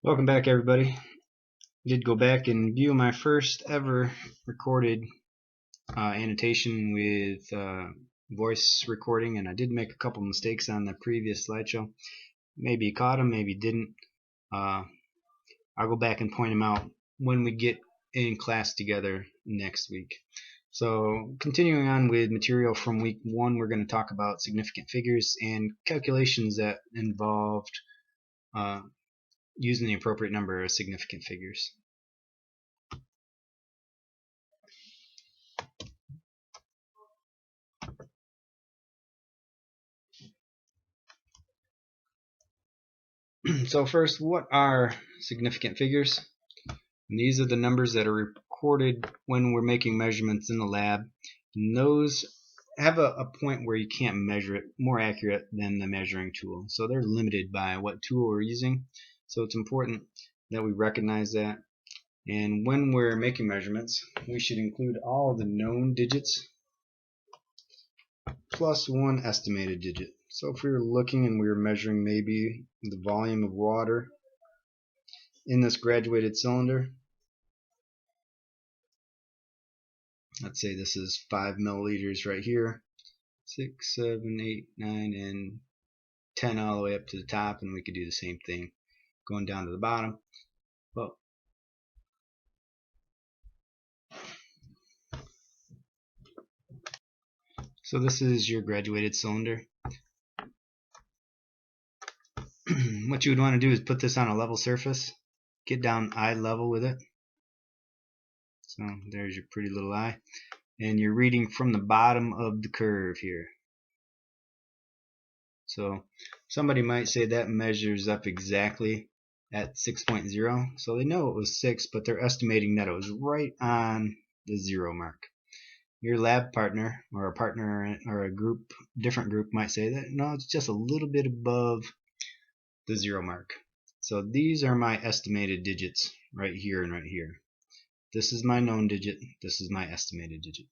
Welcome back, everybody. Did go back and view my first ever recorded annotation with voice recording, and I did make a couple mistakes on the previous slideshow. Maybe you caught them, maybe you didn't. I'll go back and point them out when we get in class together next week. So continuing on with material from week 1, we're going to talk about significant figures and calculations that involved using the appropriate number of significant figures. So first, what are significant figures? And these are the numbers that are recorded when we're making measurements in the lab. And those have a point where you can't measure it more accurate than the measuring tool. So they're limited by what tool we're using. So it's important that we recognize that. And when we're making measurements, we should include all of the known digits plus one estimated digit. So if we were looking and we were measuring maybe the volume of water in this graduated cylinder, let's say this is 5 milliliters right here, 6, 7, 8, 9, and 10 all the way up to the top, and we could do the same thing going down to the bottom. Well, so this is your graduated cylinder. What you would want to do is put this on a level surface, get down eye level with it. So there's your pretty little eye, and you're reading from the bottom of the curve here. So somebody might say that measures up exactly at 6.0, so they know it was 6, but they're estimating that it was right on the 0 mark. Your lab partner or a partner or a group, different group, might say that no, it's just a little bit above the 0 mark. So these are my estimated digits right here and right here. This is my known digit, this is my estimated digit.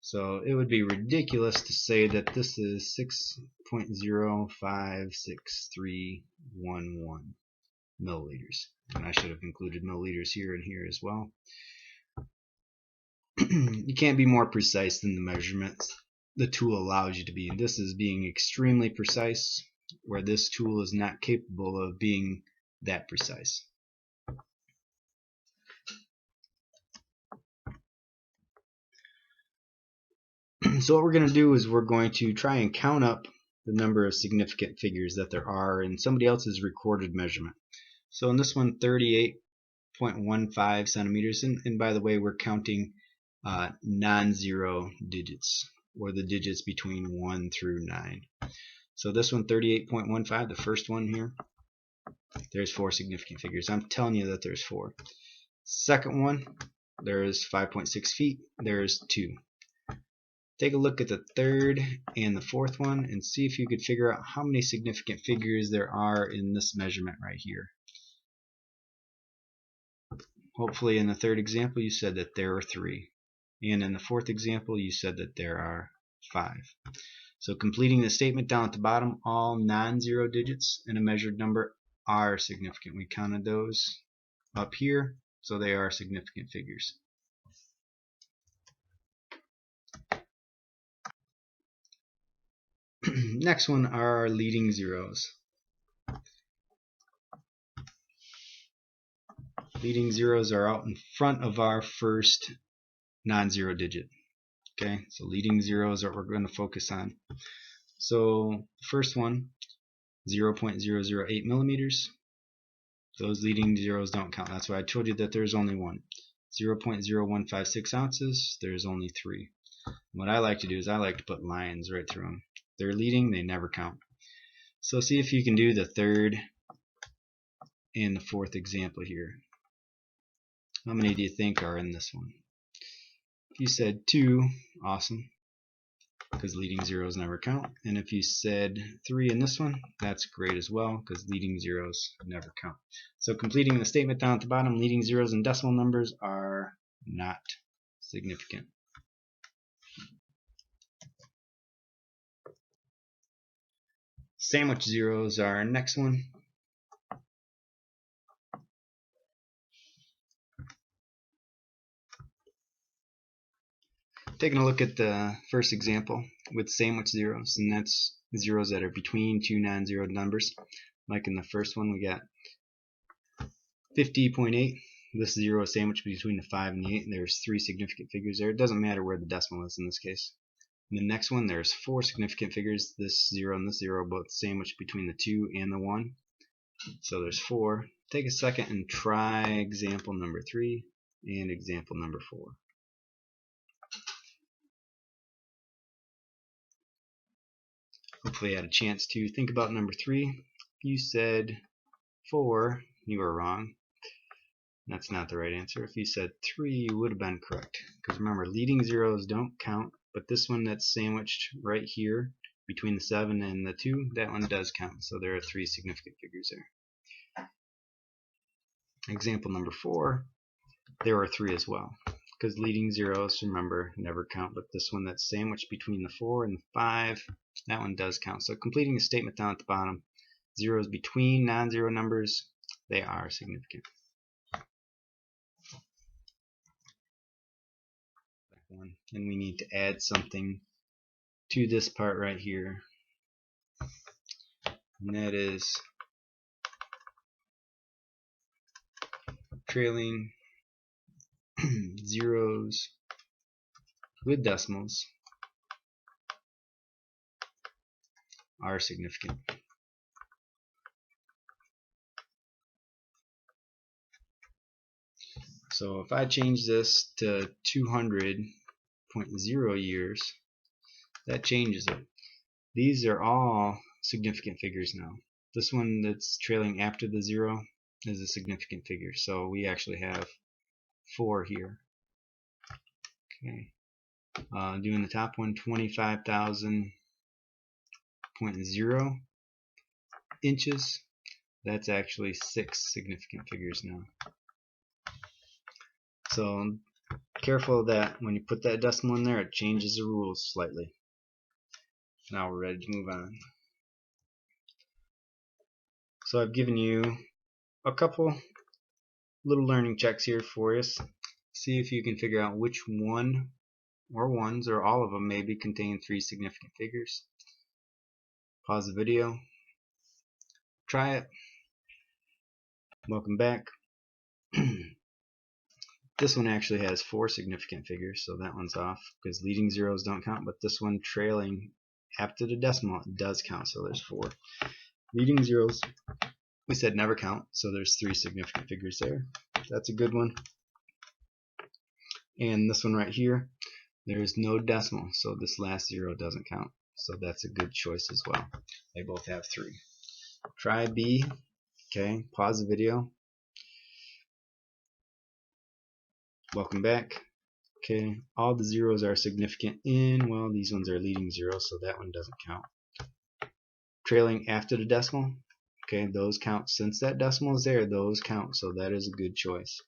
So it would be ridiculous to say that this is 6.056311 milliliters. And I should have included milliliters here and here as well. You can't be more precise than the measurements the tool allows you to be. And this is being extremely precise, where this tool is not capable of being that precise. So what we're going to do is we're going to try and count up the number of significant figures that there are in somebody else's recorded measurement. So in this one, 38.15 centimeters, and by the way, we're counting non-zero digits, or the digits between 1 through 9. So this one, 38.15, the first one here, there's 4 significant figures. I'm telling you that there's 4. Second one, there's 5.6 feet, there's 2. Take a look at the third and the fourth one and see if you could figure out how many significant figures there are in this measurement right here. Hopefully in the third example you said that there are 3. And in the fourth example you said that there are 5. So completing the statement down at the bottom, all non-zero digits in a measured number are significant. We counted those up here, so they are significant figures. Next one are our leading zeros. Leading zeros are out in front of our first non-zero digit. Okay, so leading zeros are what we're going to focus on. So first one, 0.008 millimeters. Those leading zeros don't count. That's why I told you that there's only one. 0.0156 ounces, there's only 3. What I like to do is I like to put lines right through them. They're leading, they never count. So see if you can do the third and the fourth example here. How many do you think are in this one? If you said 2, awesome, because leading zeros never count. And if you said 3 in this one, that's great as well, because leading zeros never count. So completing the statement down at the bottom, leading zeros and decimal numbers are not significant. Sandwich zeros are our next one. Taking a look at the first example with sandwich zeros, and that's zeros that are between two non-zero numbers. Like in the first one, we got 50.8. This zero is sandwiched between the 5 and the 8, and there's 3 significant figures there. It doesn't matter where the decimal is in this case. In the next one, there's 4 significant figures. This 0 and this 0 both sandwiched between the 2 and the 1. So there's 4. Take a second and try example number 3 and example number 4. Hopefully you had a chance to think about number 3. If you said 4, you were wrong. That's not the right answer. If you said 3, you would have been correct. Because remember, leading zeros don't count, but this one that's sandwiched right here between the 7 and the 2, that one does count. So there are 3 significant figures there. Example number 4, there are 3 as well. Because leading zeros, remember, never count, but this one that's sandwiched between the 4 and the 5, that one does count. So completing the statement down at the bottom, zeros between non-zero numbers, they are significant. And we need to add something to this part right here, and that is trailing zeros with decimals are significant. So if I change this to 200.0 years, that changes it. These are all significant figures now. This one that's trailing after the 0 is a significant figure, so we actually have 4 here. Okay, doing the top one, 25,000.0 inches. That's actually 6 significant figures now. So careful of that. When you put that decimal in there, it changes the rules slightly. Now we're ready to move on. So I've given you a couple little learning checks here for you. See if you can figure out which one or ones or all of them maybe contain 3 significant figures. Pause the video. Try it. Welcome back. This one actually has 4 significant figures, so that one's off because leading zeros don't count, but this one trailing after the decimal does count, so there's 4. Leading zeros, we said never count, so there's 3 significant figures there. That's a good one. And this one right here, there's no decimal, so this last 0 doesn't count, so that's a good choice as well. They both have 3. Try B. Okay, pause the video. Welcome back. Okay, all the zeros are significant in, well, these ones are leading zeros, so that one doesn't count. Trailing after the decimal, okay, those count. Since that decimal is there, those count, so that is a good choice.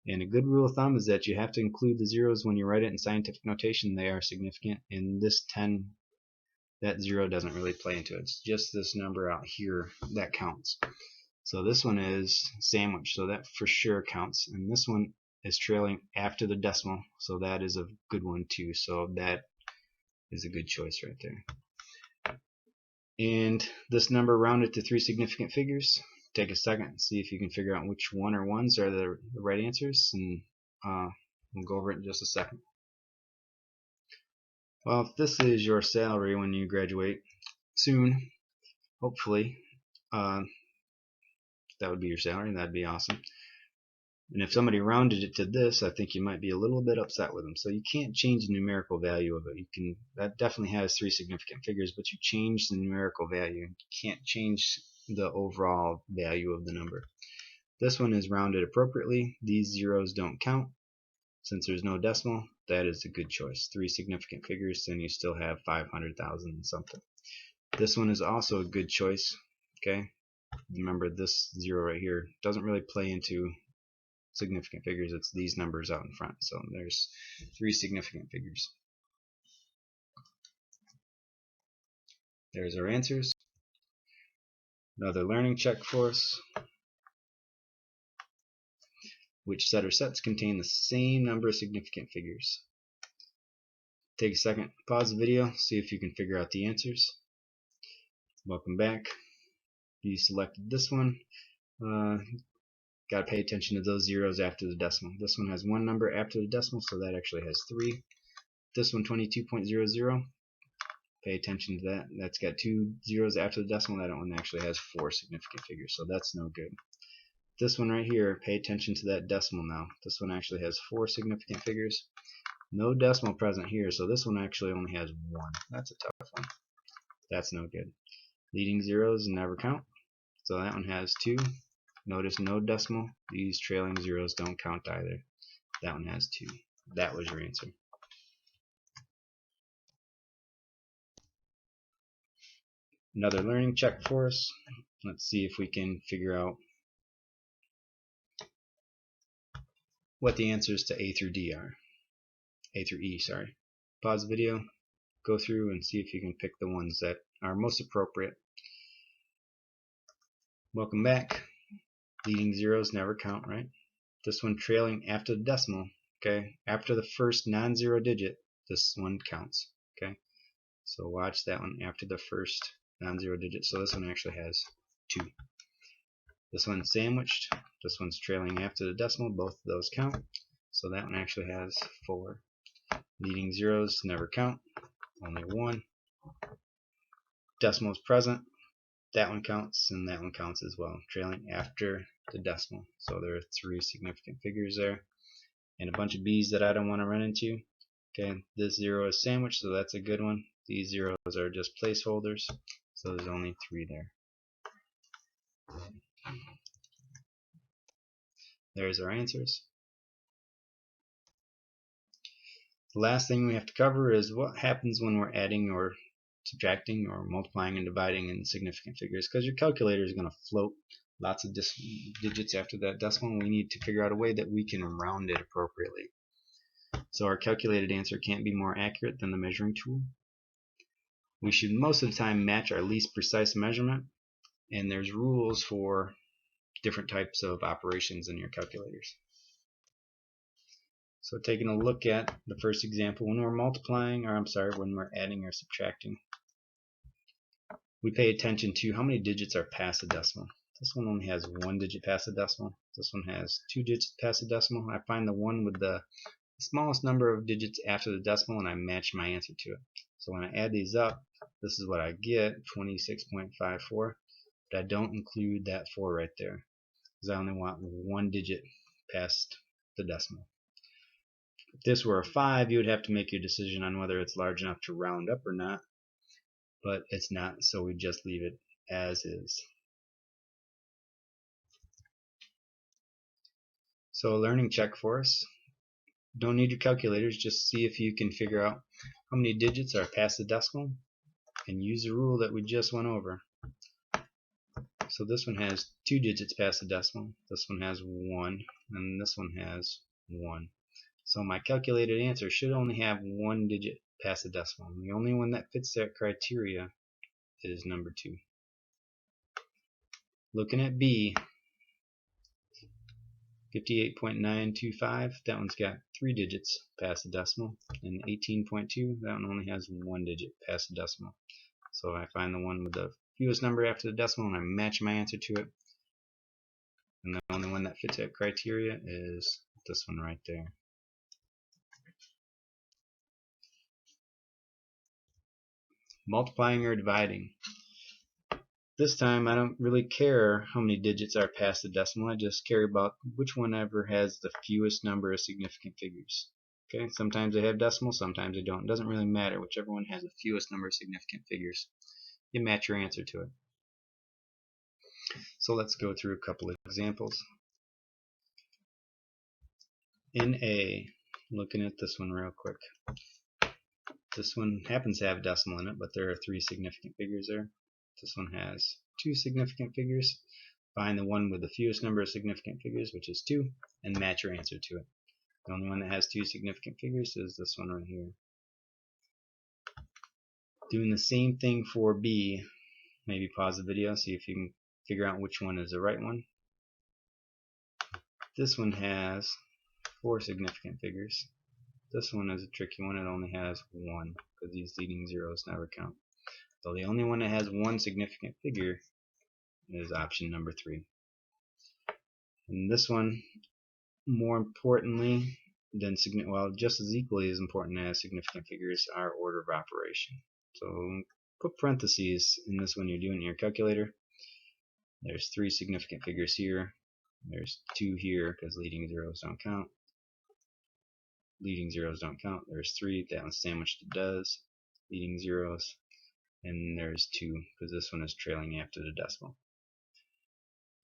And a good rule of thumb is that you have to include the zeros when you write it in scientific notation. They are significant. In this 10, that 0 doesn't really play into it. It's just this number out here that counts. So this one is sandwich, so that for sure counts. And this one is trailing after the decimal, so that is a good one too. So that is a good choice right there. And this number rounded to 3 significant figures. Take a second and see if you can figure out which one or ones are the right answers, and we'll go over it in just a second. Well, if this is your salary when you graduate soon, hopefully, that would be your salary, and that'd be awesome. And if somebody rounded it to this, I think you might be a little bit upset with them. So you can't change the numerical value of it. You can, that definitely has 3 significant figures, but you change the numerical value. You can't change the overall value of the number. This one is rounded appropriately. These zeros don't count. Since there's no decimal, that is a good choice. 3 significant figures, then you still have 500,000 and something. This one is also a good choice. Okay, remember this 0 right here doesn't really play into significant figures. It's these numbers out in front. So there's 3 significant figures. There's our answers. Another learning check for us. Which set or sets contain the same number of significant figures? Take a second, pause the video, see if you can figure out the answers. Welcome back. You selected this one. Got to pay attention to those zeros after the decimal. This one has one number after the decimal, so that actually has 3. This one, 22.00. Pay attention to that. That's got 2 zeros after the decimal. That one actually has 4 significant figures, so that's no good. This one right here, pay attention to that decimal now. This one actually has 4 significant figures. No decimal present here, so this one actually only has 1. That's a tough one. That's no good. Leading zeros never count, so that one has 2. Notice no decimal. These trailing zeros don't count either. That one has 2. That was your answer. Another learning check for us. Let's see if we can figure out what the answers to A through D are. A through E, sorry. Pause the video, go through and see if you can pick the ones that are most appropriate. Welcome back. Leading zeros never count, right? This one trailing after the decimal, okay? After the first non-zero digit, this one counts, okay? So watch that one after the first non-zero digit. So this one actually has 2. This one's sandwiched. This one's trailing after the decimal. Both of those count. So that one actually has 4. Leading zeros never count. Only 1. Decimal is present. That one counts, and that one counts as well. Trailing after the decimal. So there are 3 significant figures there. And a bunch of B's that I don't want to run into. Okay, this 0 is sandwiched, so that's a good one. These zeros are just placeholders. So there's only 3 there. There's our answers. The last thing we have to cover is what happens when we're adding or subtracting or multiplying and dividing in significant figures, because your calculator is going to float lots of digits after that decimal, and we need to figure out a way that we can round it appropriately. So our calculated answer can't be more accurate than the measuring tool. We should most of the time match our least precise measurement, and there's rules for different types of operations in your calculators. So taking a look at the first example, when we're when we're adding or subtracting, we pay attention to how many digits are past the decimal. This one only has 1 digit past the decimal. This one has 2 digits past the decimal. I find the one with the smallest number of digits after the decimal, and I match my answer to it. So when I add these up, this is what I get, 26.54, but I don't include that 4 right there, because I only want 1 digit past the decimal. If this were a 5, you would have to make your decision on whether it's large enough to round up or not, but it's not, so we just leave it as is. So a learning check for us. Don't need your calculators, just see if you can figure out how many digits are past the decimal and use the rule that we just went over. So this one has 2 digits past the decimal, this one has 1, and this one has 1. So my calculated answer should only have 1 digit past the decimal, and the only one that fits that criteria is number 2. Looking at B, 58.925, that one's got 3 digits past the decimal, and 18.2, that one only has 1 digit past the decimal. So I find the one with the fewest number after the decimal and I match my answer to it, and the only one that fits that criteria is this one right there. Multiplying or dividing. This time I don't really care how many digits are past the decimal, I just care about which one ever has the fewest number of significant figures. Okay, sometimes they have decimals, sometimes they don't. It doesn't really matter, whichever one has the fewest number of significant figures. You match your answer to it. So let's go through a couple of examples. In A, looking at this one real quick. This one happens to have a decimal in it, but there are 3 significant figures there. This one has 2 significant figures. Find the one with the fewest number of significant figures, which is 2, and match your answer to it. The only one that has 2 significant figures is this one right here. Doing the same thing for B, maybe pause the video, see if you can figure out which one is the right one. This one has 4 significant figures. this one is a tricky one. It only has 1 because these leading zeros never count. So the only one that has 1 significant figure is option number 3. And this one, more importantly than just as equally as important as significant figures, are order of operation. So put parentheses in this when you're doing your calculator. There's 3 significant figures here. There's 2 here because leading zeros don't count. Leading zeros don't count. There's 3 that one's sandwiched it does. Leading zeros. And there's 2 because this one is trailing after the decimal.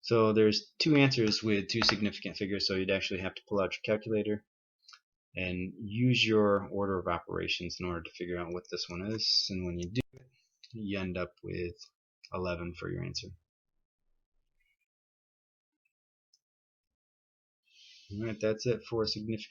So there's 2 answers with 2 significant figures, so you'd actually have to pull out your calculator and use your order of operations in order to figure out what this one is. And when you do it, you end up with 11 for your answer. Alright, that's it for significant